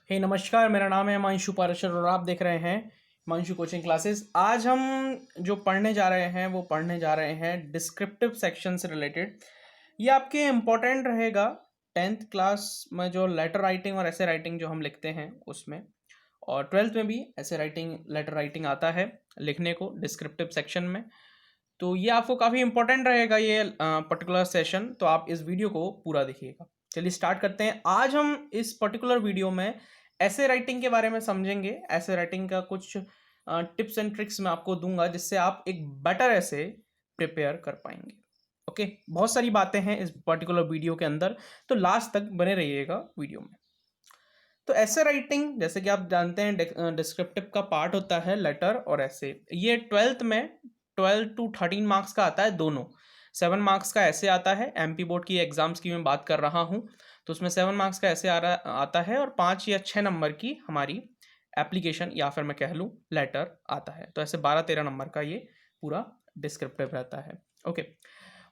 हे नमस्कार, मेरा नाम है हिमांशु पाराशर और आप देख रहे हैं हिमांशु कोचिंग क्लासेस। आज हम जो पढ़ने जा रहे हैं वो पढ़ने जा रहे हैं डिस्क्रिप्टिव सेक्शन से रिलेटेड। ये आपके इम्पोर्टेंट रहेगा 10th क्लास में, जो लेटर राइटिंग और ऐसे राइटिंग जो हम लिखते हैं उसमें, और 12th में भी ऐसे राइटिंग लेटर राइटिंग आता है लिखने को डिस्क्रिप्टिव सेक्शन में। तो ये आपको काफ़ी इंपॉर्टेंट रहेगा ये पर्टिकुलर सेशन, तो आप इस वीडियो को पूरा देखिएगा। चलिए स्टार्ट करते हैं। आज हम इस पर्टिकुलर वीडियो में ऐसे राइटिंग के बारे में समझेंगे। ऐसे राइटिंग का कुछ टिप्स एंड ट्रिक्स मैं आपको दूंगा जिससे आप एक बेटर ऐसे प्रिपेयर कर पाएंगे। ओके, बहुत सारी बातें हैं इस पर्टिकुलर वीडियो के अंदर, तो लास्ट तक बने रहिएगा वीडियो में। तो ऐसे राइटिंग, जैसे कि आप जानते हैं, डिस्क्रिप्टिव का पार्ट होता है लेटर और ऐसे। ये 12th में 12 to 13 मार्क्स का आता है दोनों। 7 मार्क्स का ऐसे आता है, एमपी बोर्ड की एग्जाम्स की मैं बात कर रहा हूँ, तो उसमें 7 मार्क्स का ऐसे आता है और 5 या 6 नंबर की हमारी एप्लीकेशन या फिर मैं कह लूँ लेटर आता है। तो ऐसे 12-13 नंबर का ये पूरा डिस्क्रिप्टिव रहता है। ओके,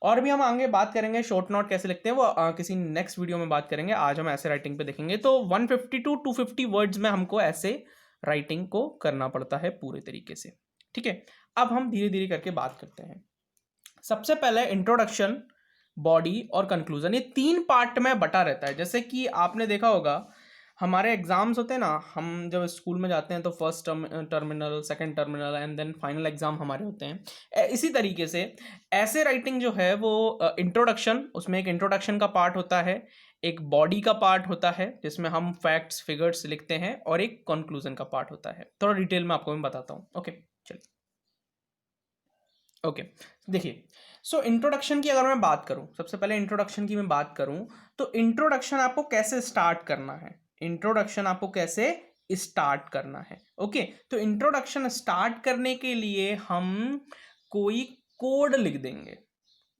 और भी हम आगे बात करेंगे शॉर्ट नोट कैसे लिखते हैं, वो किसी नेक्स्ट वीडियो में बात करेंगे। आज हम ऐसे राइटिंग पे देखेंगे। तो 150 to 250 वर्ड्स में हमको ऐसे राइटिंग को करना पड़ता है पूरे तरीके से। ठीक है, अब हम धीरे धीरे करके बात करते हैं। सबसे पहले इंट्रोडक्शन, बॉडी और कंक्लूजन, ये 3 पार्ट में बटा रहता है। जैसे कि आपने देखा होगा हमारे एग्जाम्स होते हैं ना, हम जब स्कूल में जाते हैं तो first terminal, second terminal and then final exam हमारे होते हैं। इसी तरीके से ऐसे राइटिंग जो है वो इंट्रोडक्शन, उसमें एक इंट्रोडक्शन का पार्ट होता है, एक बॉडी का पार्ट होता है जिसमें हम फैक्ट्स फिगर्स लिखते हैं, और एक कंक्लूजन का पार्ट होता है। थोड़ा डिटेल में आपको मैं बताता हूँ। ओके चलिए, ओके देखिए। सो इंट्रोडक्शन की अगर मैं बात करूं, सबसे पहले इंट्रोडक्शन की मैं बात करूं, तो इंट्रोडक्शन आपको कैसे स्टार्ट करना है, इंट्रोडक्शन आपको कैसे स्टार्ट करना है। ओके, तो इंट्रोडक्शन स्टार्ट करने के लिए हम कोई कोड लिख देंगे,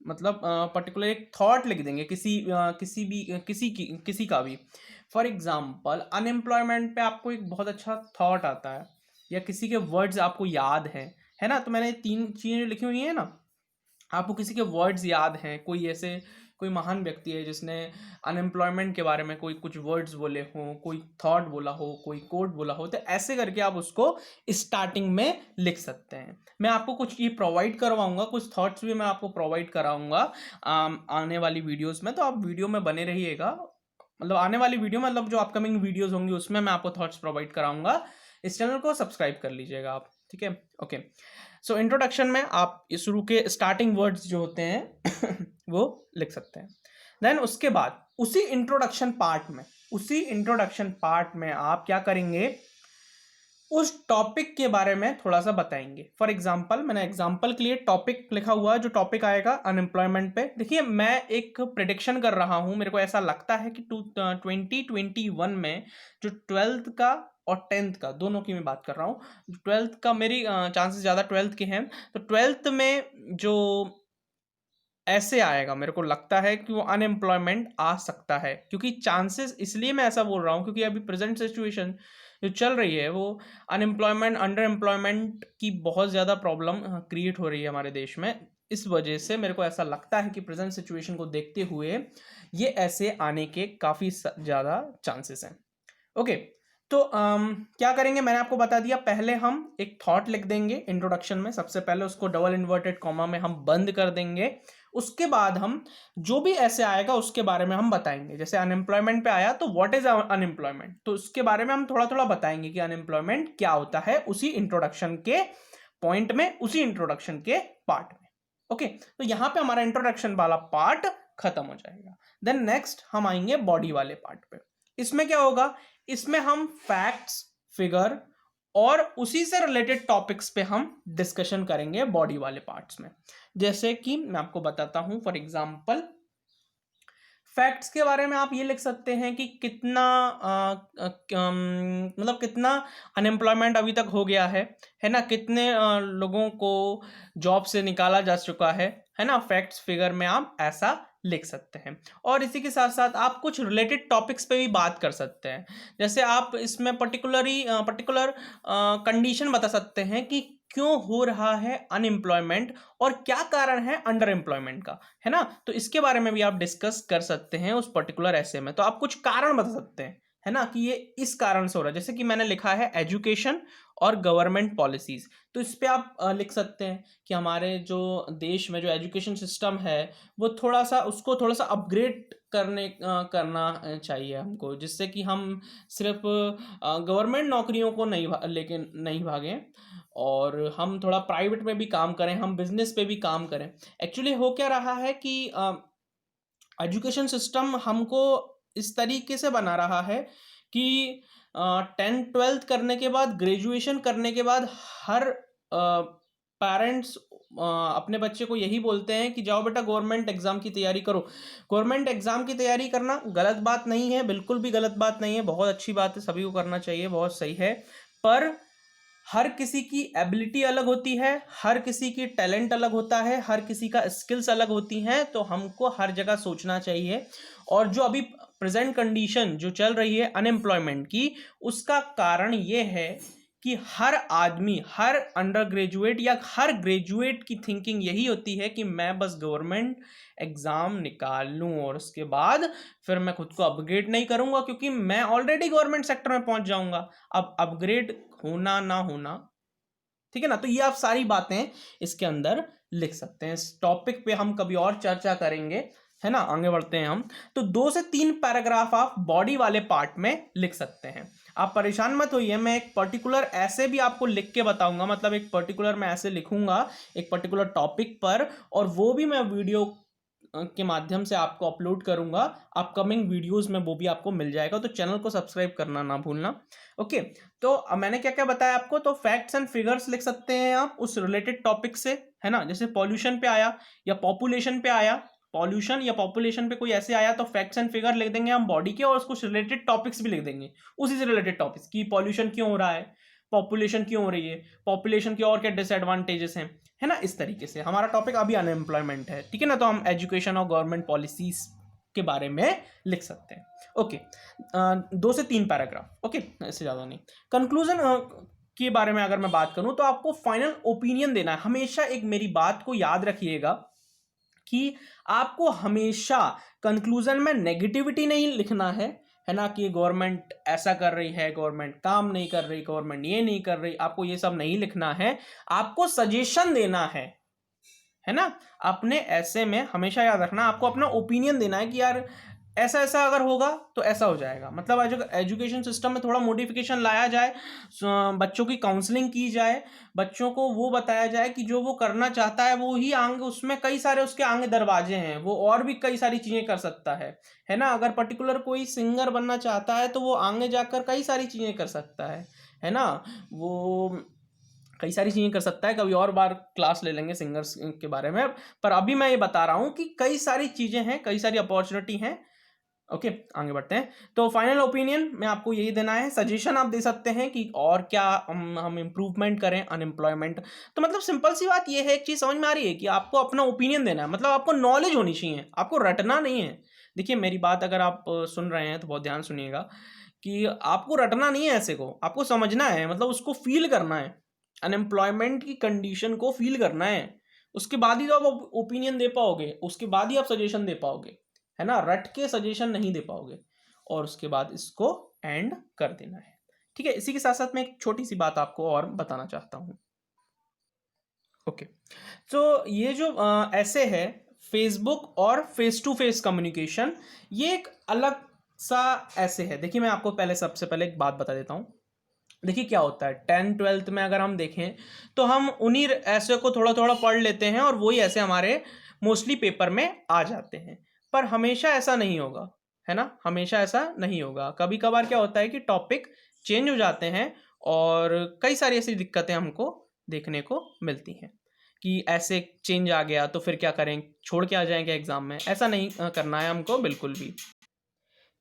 मतलब पर्टिकुलर एक थॉट लिख देंगे किसी का भी। फॉर एग्जाम्पल, अनएम्प्लॉयमेंट पे आपको एक बहुत अच्छा थॉट आता है, या किसी के वर्ड्स आपको याद है ना। तो मैंने 3 चीजें लिखी हुई है ना, आपको किसी के वर्ड्स याद हैं, कोई ऐसे कोई महान व्यक्ति है जिसने अनएम्प्लॉयमेंट के बारे में कोई कुछ वर्ड्स बोले हों, कोई थॉट बोला हो, कोई कोट बोला हो, तो ऐसे करके आप उसको स्टार्टिंग में लिख सकते हैं। मैं आपको कुछ ये प्रोवाइड करवाऊंगा, कुछ थॉट्स भी मैं आपको प्रोवाइड कराऊंगा आने वाली वीडियोस में, तो आप वीडियो में बने रहिएगा। मतलब आने वाली वीडियो, मतलब जो अपकमिंग वीडियोस होंगी उसमें मैं आपको थॉट्स प्रोवाइड कराऊंगा। इस चैनल को सब्सक्राइब कर लीजिएगा आप, ठीक है। ओके, सो इंट्रोडक्शन में आप शुरू के स्टार्टिंग वर्ड्स जो होते हैं वो लिख सकते हैं। देन उसके बाद उसी इंट्रोडक्शन पार्ट में आप क्या करेंगे, उस टॉपिक के बारे में थोड़ा सा बताएंगे। फॉर एग्जाम्पल, मैंने एग्जाम्पल के लिए टॉपिक लिखा हुआ है, जो टॉपिक आएगा अनएम्प्लॉयमेंट पे। देखिए, मैं एक प्रिडिक्शन कर रहा हूं, मेरे को ऐसा लगता है कि 2021 में जो 12th का और 10th का, दोनों की मैं बात कर रहा हूँ। 12th का मेरी चांसेस ज़्यादा 12th के हैं, तो 12th में जो ऐसे आएगा, मेरे को लगता है कि वो अनएम्प्लॉयमेंट आ सकता है। क्योंकि चांसेस, इसलिए मैं ऐसा बोल रहा हूँ क्योंकि अभी प्रेजेंट सिचुएशन जो चल रही है वो अनएम्प्लॉयमेंट, अंडर एम्प्लॉयमेंट की बहुत ज़्यादा प्रॉब्लम क्रिएट हो रही है हमारे देश में। इस वजह से मेरे को ऐसा लगता है कि प्रेजेंट सिचुएशन को देखते हुए ये ऐसे आने के काफ़ी ज़्यादा चांसेस हैं। ओके, तो क्या करेंगे, मैंने आपको बता दिया। पहले हम एक थॉट लिख देंगे इंट्रोडक्शन में, सबसे पहले उसको डबल इन्वर्टेड कॉमा में हम बंद कर देंगे। उसके बाद हम जो भी ऐसे आएगा उसके बारे में हम बताएंगे। जैसे अनएम्प्लॉयमेंट पे आया तो व्हाट इज अनएम्प्लॉयमेंट, तो उसके बारे में हम थोड़ा थोड़ा बताएंगे कि अनएम्प्लॉयमेंट क्या होता है, उसी इंट्रोडक्शन के पॉइंट में, उसी इंट्रोडक्शन के पार्ट में। ओके, तो यहां पे हमारा इंट्रोडक्शन वाला पार्ट खत्म हो जाएगा। देन नेक्स्ट हम आएंगे बॉडी वाले पार्ट पे। इसमें क्या होगा, इसमें हम फैक्ट्स, फिगर और उसी से रिलेटेड टॉपिक्स पे हम डिस्कशन करेंगे बॉडी वाले पार्ट्स में। जैसे कि मैं आपको बताता हूं, फॉर एग्जांपल फैक्ट्स के बारे में आप ये लिख सकते हैं कि कितना मतलब कितना अनएम्प्लॉयमेंट अभी तक हो गया है ना, कितने लोगों को जॉब से निकाला जा चुका है ना। फैक्ट्स फिगर में आप ऐसा लिख सकते हैं। और इसी के साथ साथ आप कुछ रिलेटेड टॉपिक्स पे भी बात कर सकते हैं। जैसे आप इसमें पर्टिकुलर कंडीशन बता सकते हैं कि क्यों हो रहा है अनएम्प्लॉयमेंट और क्या कारण है अंडर एम्प्लॉयमेंट का, है ना। तो इसके बारे में भी आप डिस्कस कर सकते हैं उस पर्टिकुलर ऐसे में। तो आप कुछ कारण बता सकते हैं, है ना, कि ये इस कारण से हो रहा है। जैसे कि मैंने लिखा है एजुकेशन और गवर्नमेंट पॉलिसीज, तो इस पे आप लिख सकते हैं कि हमारे जो देश में जो एजुकेशन सिस्टम है वो थोड़ा सा, उसको थोड़ा सा अपग्रेड करना चाहिए हमको, जिससे कि हम सिर्फ गवर्नमेंट नौकरियों को लेकिन नहीं भागें, और हम थोड़ा प्राइवेट में भी काम करें, हम बिजनेस पे भी काम करें। एक्चुअली हो क्या रहा है कि एजुकेशन सिस्टम हमको इस तरीके से बना रहा है कि 10th-12th करने के बाद, ग्रेजुएशन करने के बाद हर पेरेंट्स अपने बच्चे को यही बोलते हैं कि जाओ बेटा गवर्नमेंट एग्जाम की तैयारी करो। गवर्नमेंट एग्जाम की तैयारी करना गलत बात नहीं है, बिल्कुल भी गलत बात नहीं है, बहुत अच्छी बात है, सभी को करना चाहिए, बहुत सही है। पर हर किसी की एबिलिटी अलग होती है, हर किसी की टैलेंट अलग होता है, हर किसी का स्किल्स अलग होती हैं, तो हमको हर जगह सोचना चाहिए। और जो अभी प्रेजेंट कंडीशन जो चल रही है अनएम्प्लॉयमेंट की, उसका कारण ये है कि हर आदमी, हर अंडर ग्रेजुएट या हर ग्रेजुएट की थिंकिंग यही होती है कि मैं बस गवर्नमेंट एग्जाम निकाल लूं और उसके बाद फिर मैं खुद को अपग्रेड नहीं करूंगा, क्योंकि मैं ऑलरेडी गवर्नमेंट सेक्टर में पहुंच जाऊंगा। अब अपग्रेड होना ना होना, ठीक है ना, तो ये आप सारी बातें इसके अंदर लिख सकते हैं। इस टॉपिक पे हम कभी और चर्चा करेंगे, है ना। आगे बढ़ते हैं हम। तो 2 से 3 पैराग्राफ आप बॉडी वाले पार्ट में लिख सकते हैं। आप परेशान मत होइए, मैं एक पर्टिकुलर ऐसे भी आपको लिख के बताऊंगा, मतलब एक पर्टिकुलर मैं ऐसे लिखूंगा एक पर्टिकुलर टॉपिक पर, और वो भी मैं वीडियो के माध्यम से आपको अपलोड करूंगा। अपकमिंग वीडियोस में वो भी आपको मिल जाएगा, तो चैनल को सब्सक्राइब करना ना भूलना। ओके, तो अब मैंने क्या क्या बताया आपको, तो फैक्ट्स एंड फिगर्स लिख सकते हैं आप उस रिलेटेड टॉपिक से, है ना। जैसे पॉल्यूशन पे आया या पॉपुलेशन पे आया, पॉल्यूशन या पॉपुलेशन पे कोई ऐसे आया, तो फैक्ट्स एंड फिगर लिख देंगे हम बॉडी के, और उसको रिलेटेड टॉपिक्स भी लिख देंगे उसी से रिलेटेड टॉपिक्स की, पॉल्यूशन क्यों हो रहा है, पॉपुलेशन क्यों हो रही है, पॉपुलेशन के और क्या डिसएडवांटेजेस हैं, है ना। इस तरीके से हमारा टॉपिक अभी अनएम्प्लॉयमेंट है, ठीक है ना, तो हम एजुकेशन और गवर्नमेंट पॉलिसीज के बारे में लिख सकते हैं। ओके, 2 से 3 पैराग्राफ, ओके, इससे ज़्यादा नहीं। कंक्लूजन के बारे में अगर मैं बात करूं, तो आपको फाइनल ओपिनियन देना है। हमेशा एक मेरी बात को याद रखिएगा कि आपको हमेशा कंक्लूजन में नेगेटिविटी नहीं लिखना है ना, कि गवर्नमेंट ऐसा कर रही है, गवर्नमेंट काम नहीं कर रही, गवर्नमेंट ये नहीं कर रही, आपको ये सब नहीं लिखना है। आपको सजेशन देना है ना। अपने ऐसे में हमेशा याद रखना, आपको अपना ओपिनियन देना है कि यार ऐसा ऐसा अगर होगा तो ऐसा हो जाएगा। मतलब एजुकेशन सिस्टम में थोड़ा मॉडिफिकेशन लाया जाए, बच्चों की काउंसलिंग की जाए, बच्चों को वो बताया जाए कि जो वो करना चाहता है वो ही आगे, उसमें कई सारे उसके आगे दरवाजे हैं, वो और भी कई सारी चीज़ें कर सकता है ना। अगर पर्टिकुलर कोई सिंगर बनना चाहता है तो वो आगे जाकर कई सारी चीज़ें कर सकता है ना। वो कई सारी चीज़ें कर सकता है, कभी और बार क्लास ले लेंगे सिंगर्स के बारे में, पर अभी मैं ये बता रहा हूँ कि कई सारी चीज़ें हैं, कई सारी अपॉर्चुनिटी हैं। ओके, आगे बढ़ते हैं। तो फाइनल ओपिनियन में आपको यही देना है। सजेशन आप दे सकते हैं कि और क्या हम इम्प्रूवमेंट करें अनएम्प्लॉयमेंट। तो मतलब सिंपल सी बात ये है, एक चीज़ समझ में आ रही है कि आपको अपना ओपिनियन देना है, मतलब आपको नॉलेज होनी चाहिए, आपको रटना नहीं है। देखिए मेरी बात अगर आप सुन रहे हैं तो बहुत ध्यान सुनिएगा कि आपको रटना नहीं है ऐसे को, आपको समझना है, मतलब उसको फील करना है, अनएम्प्लॉयमेंट की कंडीशन को फील करना है। उसके बाद ही तो आप ओपिनियन दे पाओगे, उसके बाद ही आप सजेशन दे पाओगे, है ना। रट के सजेशन नहीं दे पाओगे, और उसके बाद इसको एंड कर देना है, ठीक है। इसी के साथ साथ मैं एक छोटी सी बात आपको और बताना चाहता हूँ। ओके, तो ये जो ऐसे है फेसबुक और फेस टू फेस कम्युनिकेशन, ये एक अलग सा ऐसे है। देखिए मैं आपको पहले, सबसे पहले एक बात बता देता हूँ। देखिए क्या होता है 10th-12th में अगर हम देखें तो हम उन्हीं ऐसे को थोड़ा थोड़ा पढ़ लेते हैं, और वही ऐसे हमारे मोस्टली पेपर में आ जाते हैं। पर हमेशा ऐसा नहीं होगा, है ना, हमेशा ऐसा नहीं होगा। कभी कभार क्या होता है कि टॉपिक चेंज हो जाते हैं, और कई सारी ऐसी दिक्कतें हमको देखने को मिलती हैं कि ऐसे चेंज आ गया तो फिर क्या करें, छोड़ के आ जाएंगे एग्जाम में। ऐसा नहीं करना है हमको बिल्कुल भी।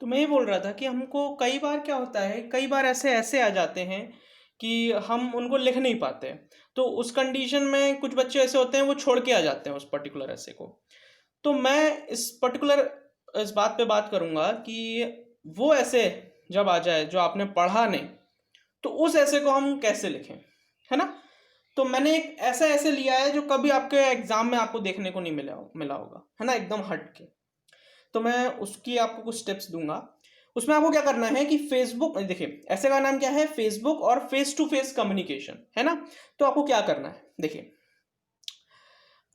तो मैं ये बोल रहा था कि हमको कई बार क्या होता है, कई बार ऐसे ऐसे आ जाते हैं कि हम उनको लिख नहीं पाते, तो उस कंडीशन में कुछ बच्चे ऐसे होते हैं वो छोड़ के आ जाते हैं उस पर्टिकुलर ऐसे को। तो मैं इस बात पे बात करूंगा कि वो ऐसे जब आ जाए जो आपने पढ़ा नहीं, तो उस ऐसे को हम कैसे लिखें, है ना। तो मैंने एक ऐसा ऐसे लिया है जो कभी आपके एग्जाम में आपको देखने को नहीं मिला होगा, है ना, एकदम हट के। तो मैं उसकी आपको कुछ स्टेप्स दूंगा। उसमें आपको क्या करना है कि फेसबुक, देखिए ऐसे का नाम क्या है, फेसबुक और फेस टू फेस कम्युनिकेशन, है ना। तो आपको क्या करना है, देखिए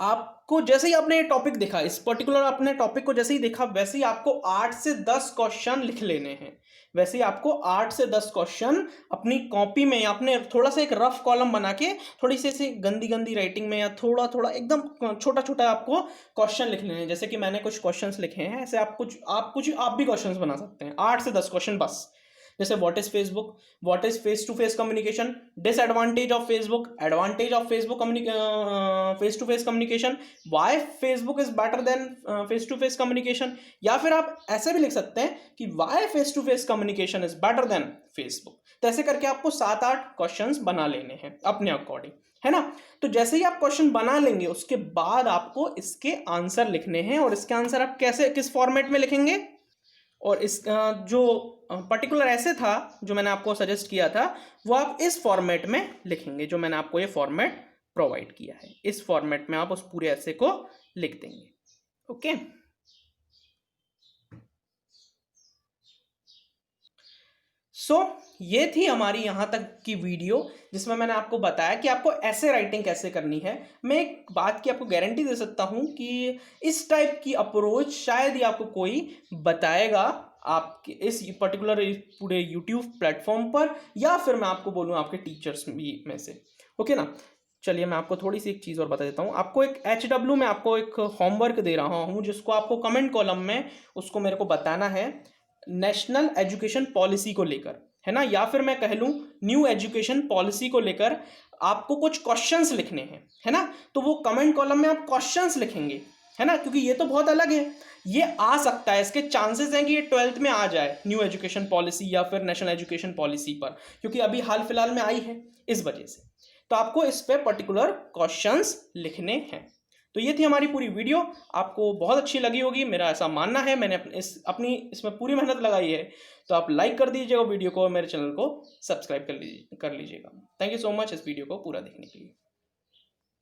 आपको जैसे ही आपने ये टॉपिक देखा, इस पर्टिकुलर अपने टॉपिक को जैसे ही देखा, वैसे ही आपको 8 से 10 क्वेश्चन लिख लेने हैं। वैसे ही आपको 8 से 10 क्वेश्चन अपनी कॉपी में या अपने थोड़ा सा एक रफ कॉलम बना के थोड़ी सी ऐसी गंदी गंदी राइटिंग में या थोड़ा थोड़ा एकदम छोटा छोटा आपको क्वेश्चन लिख लेने हैं। जैसे कि मैंने कुछ क्वेश्चंस लिखे हैं, ऐसे आप भी क्वेश्चंस बना सकते हैं, 8 से 10 क्वेश्चन बस। जैसे what is Facebook, what is face to face communication, disadvantage of Facebook, advantage of Facebook face to face communication, why Facebook is better than face to face communication. या फिर आप ऐसे भी लिख सकते हैं कि why face to face communication is better than Facebook. तो ऐसे करके आपको 7-8 क्वेश्चंस बना लेने हैं अपने अकॉर्डिंग, है ना। तो जैसे ही आप क्वेश्चन बना लेंगे उसके बाद आपको इसके आंसर लिखने हैं, और इसके आंसर आप कैसे, किस फॉर्मेट में लिखेंगे, और इस जो पर्टिकुलर ऐसे था जो मैंने आपको सजेस्ट किया था, वो आप इस फॉर्मेट में लिखेंगे। जो मैंने आपको ये फॉर्मेट प्रोवाइड किया है, इस फॉर्मेट में आप उस पूरे ऐसे को लिख देंगे। ओके, सो ये थी हमारी यहां तक की वीडियो, जिसमें मैंने आपको बताया कि आपको ऐसे राइटिंग कैसे करनी है। मैं एक बात की आपको गारंटी दे सकता हूं कि इस टाइप की अप्रोच शायद ही आपको कोई बताएगा आपके इस पर्टिकुलर पूरे यूट्यूब प्लेटफॉर्म पर, या फिर मैं आपको बोलूं आपके टीचर्स में से। ओके ना। चलिए मैं आपको थोड़ी सी एक चीज़ और बता देता हूँ। आपको एक HW में आपको एक होमवर्क दे रहा हूँ, जिसको आपको कमेंट कॉलम में उसको मेरे को बताना है नेशनल एजुकेशन पॉलिसी को लेकर, है ना, या फिर मैं कह लूँ न्यू एजुकेशन पॉलिसी को लेकर आपको कुछ क्वेश्चंस लिखने हैं, है ना। तो वो कमेंट कॉलम में आप क्वेश्चंस लिखेंगे, है ना, क्योंकि ये तो बहुत अलग है, ये आ सकता है, इसके चांसेस हैं कि ये 12th में आ जाए न्यू एजुकेशन पॉलिसी या फिर नेशनल एजुकेशन पॉलिसी पर, क्योंकि अभी हाल फिलहाल में आई है, इस वजह से। तो आपको इस पे पर्टिकुलर क्वेश्चंस लिखने हैं। तो ये थी हमारी पूरी वीडियो, आपको बहुत अच्छी लगी होगी, मेरा ऐसा मानना है। मैंने अपनी इसमें पूरी मेहनत लगाई है। तो आप लाइक कर दीजिएगा वीडियो को, मेरे चैनल को सब्सक्राइब कर लीजिएगा। थैंक यू सो मच इस वीडियो को पूरा देखने के लिए।